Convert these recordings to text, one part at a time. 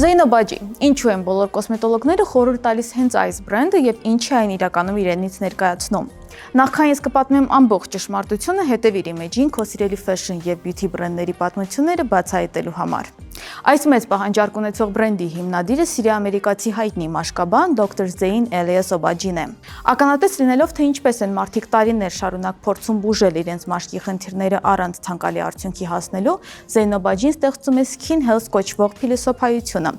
Զեյնոբաջի, ինչու են բոլոր կոսմետոլոգները խորհուրդ տալիս հենց այս բրենդը եւ ինչ է այն իրականում իրենից ներկայացնում։ Նախքան ես կպատմեմ ամբողջ ճշմարտությունը, հետևիր իմեջին քո սիրելի ֆեշն եւ բյութի բրենդների պատմությունները բացահայտելու համար։ Այս մեծ պահանջարկ ունեցող բրենդի հիմնադիրը սիրիա-ամերիկացի հայտնի մաշկաբան դոկտոր Զեյն Էլիաս Օբաջին է։ Ականատես լինելով, թե ինչպես են մարդիկ տարիներ շարունակ փորձում բուժել իրենց մաշկի խնդիրները առանց ցանկալի արդյունքի հասնելու, Զեյն Օբաջին ստեղծում է Skin Health կոչվող փիլիսոփայությունը՝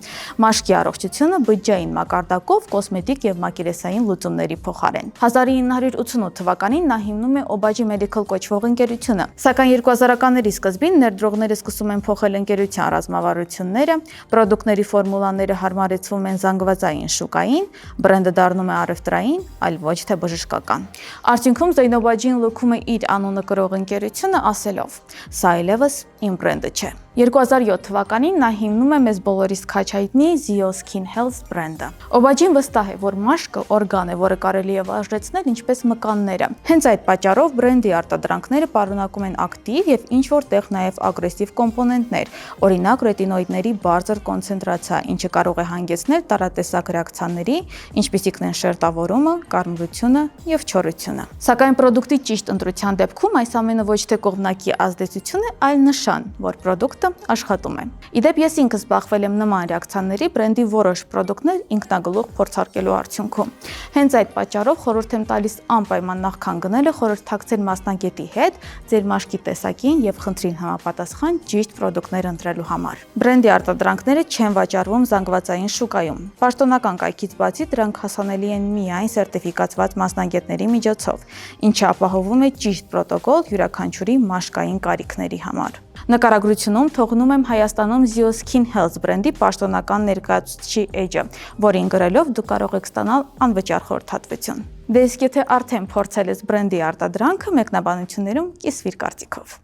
մաշկի առողջությունը բջջային մակարդակով կոսմետիկ եւ մակերեսային լուծումների փոխարեն։ 1988 թվականին նա հիմնում է Օբաջի Medical կոչվող ընկերությունը, սակայն 2000-ականների սկզբին ներդրողները սկսում են փոխել ընկերության ռազմավարությունները, պրոդուկտների ֆորմուլաները հարմարեցվում են զանգվածային շուկային, բրենդը դառնում է առևտրային, այլ ոչ թե բժշկական։ Արդյունքում Զեյն Օբաջին լքում է իր անունը կրող ընկերությունը ասելով. «Սա այլևս իմ բրենդը չէ»։ 2007 թվականին նա հիմնում է մեզ բոլորիս քաչ հայտնի Zio Skin Health բրենդը։ Օբաջին վստահ է, որ մաշկը օրգան է, որը կարելի է վարժեցնել ինչպես մկանները։ Հենց այդ պատճառով բրենդի արտադրանքները պարունակում են ակտիվ եւ ինչ-որ տեղ նաեւ ագրեսիվ կոմպոնենտներ, օրինակ ռետինոիդների բարձր կոնցենտրացիա, ինչը կարող է հանգեցնել տարատեսակ ռեակցիաների, ինչպիսիք են շերտավորումը, կարմրությունը եւ չորությունը։ Սակայն պրոդուկտի ճիշտ ընտրության դեպքում այս ամենը ոչ թե կողմնակի ազդեցություն է, այլ նշան, որ պրոդուկտը աշխատում է։ Իդեպ ես ինքս զբաղվել եմ նման ռեակցիաների բրենդի որոշ պրոդուկտներ ինքնագլուխ փորձարկելու արդյունքում։ Հենց այդ պատճառով խորհուրդ եմ տալիս անպայման նախքան գնելը խորհրդակցել մասնագետի հետ ձեր մաշկի տեսակին եւ խնդրին համապատասխան ճիշտ պրոդուկտներ ընտրելու համար։ Բրենդի արտադրանքները չեն վաճառվում զանգվածային շուկայում։ Պաշտոնական կայքից բացի դրանք հասանելի են միայն սերտիֆիկացված մասնագետների միջոցով, ինչը ապահովում է ճիշտ պրոտոկոլ յուրաքանչյուրի մաշկային կարիքների համար։ Նկարագրությունում թողնում եմ Հայաստանում Zio Skin Health բրենդի պաշտոնական ներկայացուցիչի էջը, որին գրելով դուք կարող եք ստանալ անվճար խորհրդատվություն։ Դե իսկ եթե արդեն փորձել ես բրենդի արտադրանքը, մեկնաբանություններում կիսվիր կարծիքով։